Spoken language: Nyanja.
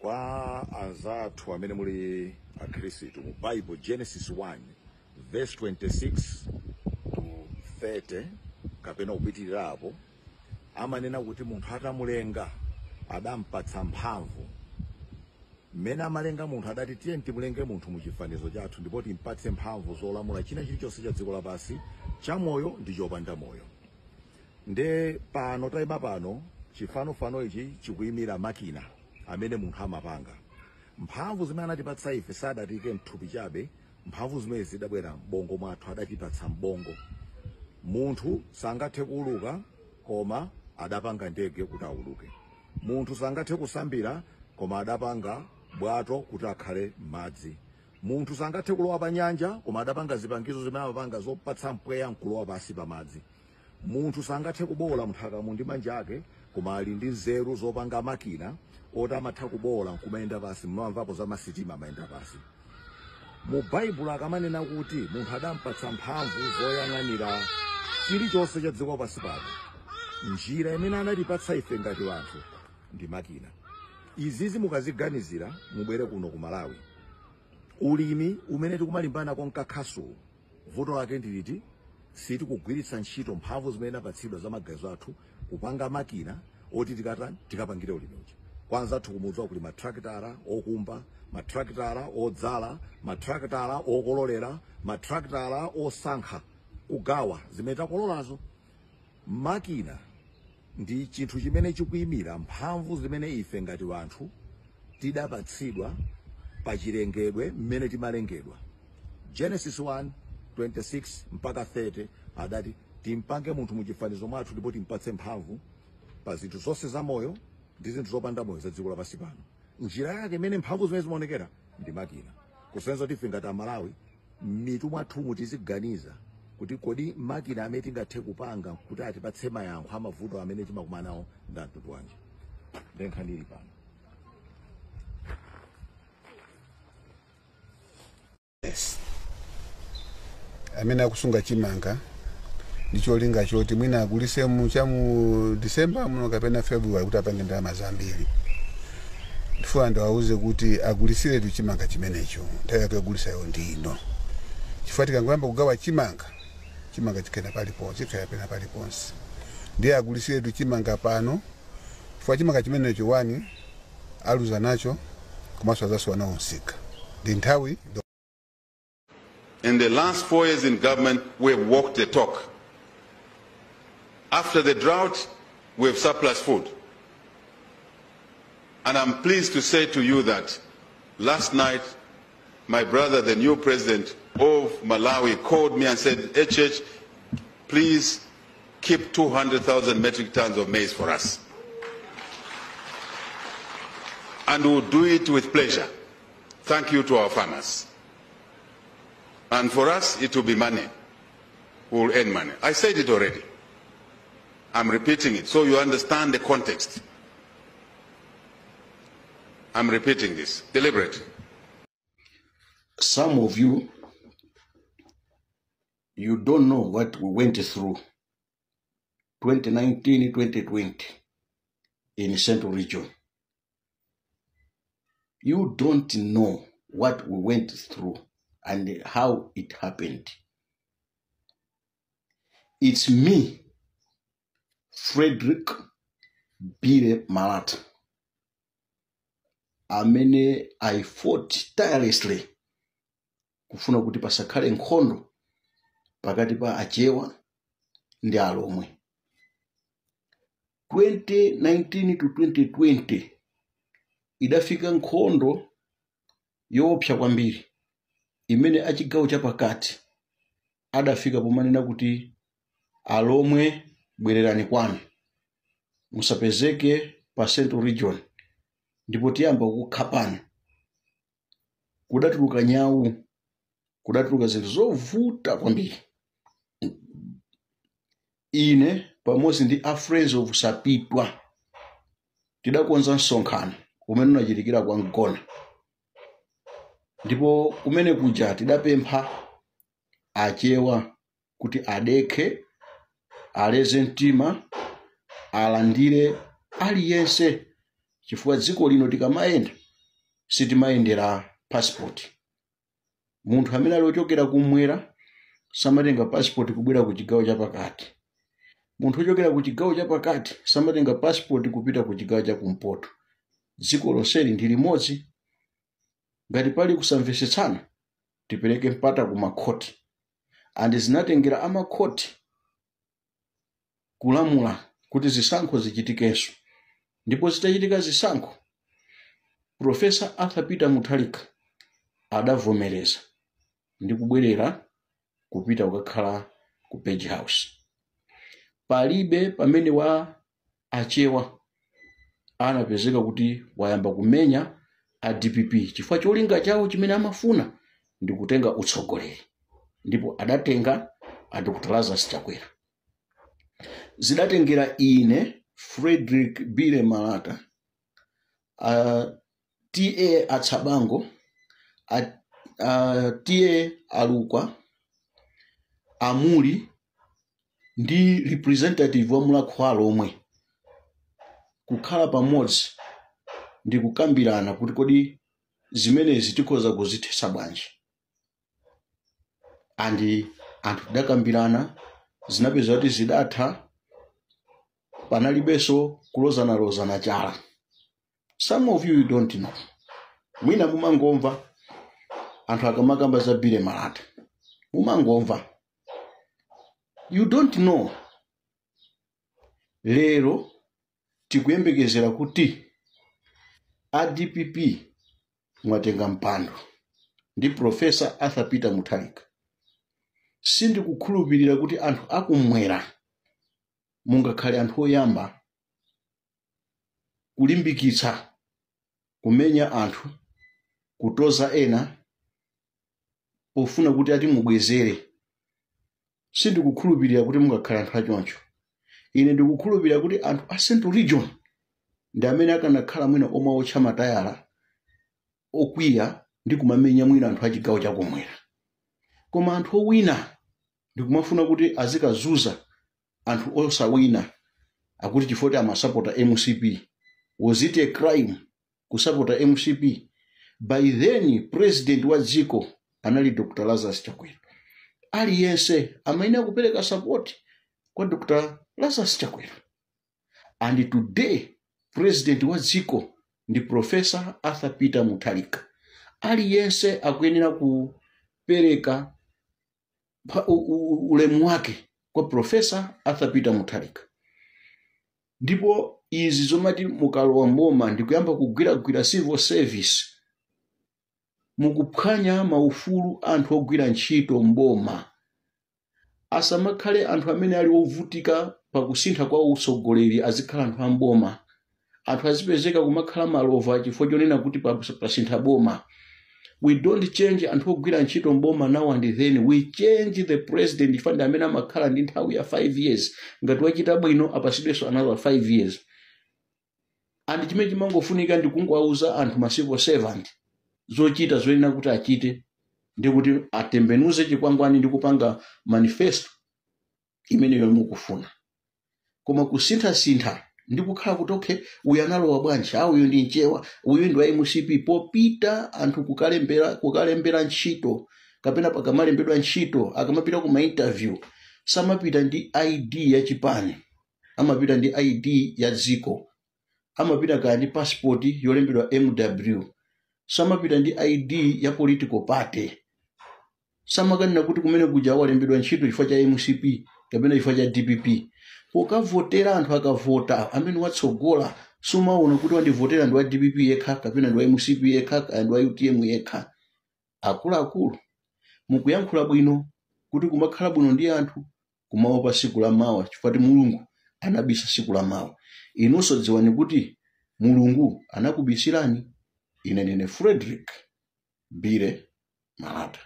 kwa anzathu amene muli akhristu mu Bible Genesis 1 verse 26 to 30 kapena kupitirirapo amanena kuti munthu atamulenga adampatsa mphamvu. Mmene amalenga munthu adati tiye timulenge munthu muchifanizo chathu ndipo timpatse mphamvu zolamula china chilichonse cha dziko lapansi chamoyo ndi chopanda moyo. Nde pano tayima pano chifanofano ichi chikuyimira makina amene munthu amapanga. Mphamvu zimene anatipatsa ife sadatike mthupi chabe, mphamvu zimene zidabwera m'bongo mwathu adatipatsa m'bongo. Munthu sangathe kuuluka koma adapanga ndege kuti auluke. Munthu sangathe kusambira koma adapanga bwato kuti akhale m'madzi. Munthu sangathe kulowa pa nyanja koma adapanga zipangizo zimene amapanga zopatsa mpweya nkulowa pansi pa madzi. Munthu sangathe kubola mthaka ndi manja ake koma ali ndi nzeru zopanga makina oti amatha kubola nkumayenda pansi. Mnamvapo za masitima amayenda pansi. Mu Bible akamanena kuti munthu adampatsa mphamvu zoyang'anira chilichonse cha dziko lapansi pano. Njira imene anatipatsa ife ngati wanthu ndi makina. Izizi mukaziganizira mubwere kuno ku Malawi. Ulimi umene tikumalimbana konkakhaso vuto lake ndiliti sitikugwiritsa ntchito mphamvu zimene apatsidwa za magazi athu kupanga makina oti tikapangire ulimi uchi. Kwanza tikumudziwa kuti matraktara okumba, matraktara odzala, matraktara okololera, matraktara osankha kugawa zimene takololazo. Makina ndi chinthu chimene chikuyimira mphamvu zimene ife ngati wanthu tidapatsidwa pa chilengedwe mmene timalengedwa. Genesis 1:26 mpaka 30 adati timpange munthu muchifanizo mwathu ndipo timpatse mphamvu pa zinthu zonse za moyo ndi zinthu zopanda moyo za dziko lapansi pano. Njira yake imene mphamvu zimene zimaonekera ndi makina. Kusenza kuti ife ngati Amalawi mitu mwathu tiziganiza kuti kodi makina amene tingathe kupanga kuti atipatse mayankho amavuto amene timakumana nawo ndi anthu wanji. Ndenkhani pano. Yes. Amene akusunga chimanga ndicho linga choti mwina agulise mu December muno kapena February kuti apange ndalama zambiri. Ndifuna ndawauze kuti agulisire tu chimanga chimenecho. Nthawi yake agulisa yo ndino. Chifukwa tikangwamba kugawa chimanga chikena paliponse, chikena paliponse. Ndiye agulisire tu chimanga pano. Chifukwa chimanga chimenecho wani aluza nacho komanso azaso wanaonsika. Ndi nthawi. In the last 4 years in government, we have walked the talk. After the drought, we have surplus food. And I'm pleased to say to you that last night, my brother, the new president of Malawi, called me and said, HH, please keep 200,000 metric tons of maize for us. And we'll do it with pleasure. Thank you to our farmers. And for us, it will be money. We'll earn money. I said it already. I'm repeating it so you understand the context. I'm repeating this deliberately. Some of you don't know what we went through 2019, 2020 in Central Region. You don't know what we went through and how it happened. It's me, Frederick Bire Malat. I fought tirelessly kufuna kuti pasakhale nkhondo pakati pa achewa ndi alomwe. 2019 to 2020 idafika nkhondo yoopsa kwambiri imene achigawo chapakati adafika pomanena kuti alomwe bwererani kwanu musapezeke pa Central Region ndipo tiyamba kukhapana. Kudatuluka nyawu, kudatuluka zinthu zovuta kwambiri. Ine pamodzi ndi a Friends of Sapitwa tidakonza msonkhano umene unachitikira kwa Mgona. Ndipo kumene kuja tidapempha achewa kuti adekhe, aleze mtima, alandire aliyense chifukwa dziko lino tikamayenda sitimayendera passport. Munthu amene ali ochokera kumwera samatenga passport kubwera ku chigawo chapakati. Munthu ochokera ku chigawo chapakati samatenga passport kupita ku chigawo chakumpoto. Dziko lonseli ndi limodzi. Ngati pali kusamvetsetsana tipereke mpata ku makhoti. And zinatengera amakhoti kulamula kuti zisankho zichitikenso. Ndipo zitachitika zisankho, Profesa Arthur Peter Mutharika adavomereza ndi kubwerera kupita kukakhala ku Page House. Palibe pamene wa achewa anapezeka kuti wayamba kumenya a DPP chifukwa cholinga chawo chimene amafuna ndi kutenga utsogoleri. Ndipo adatenga a Dr. Lazarus Chakwera. Zidatengera ine Frederick Bire Malata, TA Atsabango, TA Alukwa, Amuli ndi representative wa Mulakwalo omwe kukhala pamodzi ndi kukambirana kuti kodi zimenezi tikhoza kuzithesa bwanji. Andi anthu tidakambirana, zinapeza kuti zidatha, panalibenso kulozana chala. Some of you don't know. Mwina mumangomva anthu akamakamba za Bire Malata. Mumangomva. You don't know. Lero tikuyembekezera kuti ADPP mwatenga mpando ndi Profesa Arthur Peter Mutharika. Sindikukhulupirira kuti anthu akumwera mungakhale anthu oyamba kulimbikitsa kumenya anthu, kutoza ena pofuna kuti ati mubwezere. Sindikukhulupirira kuti mungakhale anthu achoncho. Ine ndikukhulupirira kuti anthu a Central Region ndi amene akanakhala mwina omwe otcha matayala okwiya ndi kumamenya mwina anthu a chigawo chakumwera. Koma anthu owina ndikumafuna kuti azikazuza anthu osawina akuti chifukwa amasapota MCP. Was it a crime kusapota MCP? By then president wa dziko anali Dr. Lazarus Chakwera. Aliyense amaina kupereka support kwa Dr. Lazarus Chakwera. And today president wa dziko ndi Professor Arthur Peter Mutharika. Aliyense akuyenera kupereka ulemu wake kwa Professor Arthur Peter Mutharika. Ndipo izi zomati mukalowa mboma ndikuyamba kugwira civil service, mukuphwanya maufulu anthu ogwira ntchito mboma. Asamakhale anthu amene ali ovutika pakusintha kwa utsogoleri azikhala anthu amboma. Anthu azipezeka kumakhala malova chifukwa chonena kuti pasintha boma. We don't change anthu ogwira ntchito mboma now and then. We change the president ifanda amene amakhala ndi nthawi ya 5 years. Ngati wachita bwino apasidwenso another 5 years. And chimene chimangofunika ndi kungwauza anthu ma civil servant zochita zoyenera kuti achite ndi kuti atembenuze chikwangwani ndi kupanga manifesto imene yomwe mukufuna. Koma kusintha ndi kukhala kuti okay uyu analowa bwanji, uyu ndi nchewa, uyu ndi wa MCP, popita anthu kukalembera ntchito kapena pakamalembedwa ntchito akamapita ku interview samapita ndi ID ya chipani, amapita ndi ID ya dziko, amapita kaya ndi passport yolembedwa MW, samapita ndi ID ya political party. Samakanena kuti kumene kuja walembedwa ntchito chifukwa cha MCP kapena chifukwa cha DPP. Pokavotera anthu akavota amene watsogola sumaona kuti wandivotera ndi wa DPP yekha kapena ndi wa MCP yekha kapena ndi wa UTM yekha. Akuluakulu mukuyankhula bwino kuti kumakhala bwino ndi anthu kumaopa siku la mawa chifukwa kuti Mulungu anabisa siku la mawa. Inunso dziwani kuti Mulungu anakubisirani. Ine ndine Frederick Bire Malata.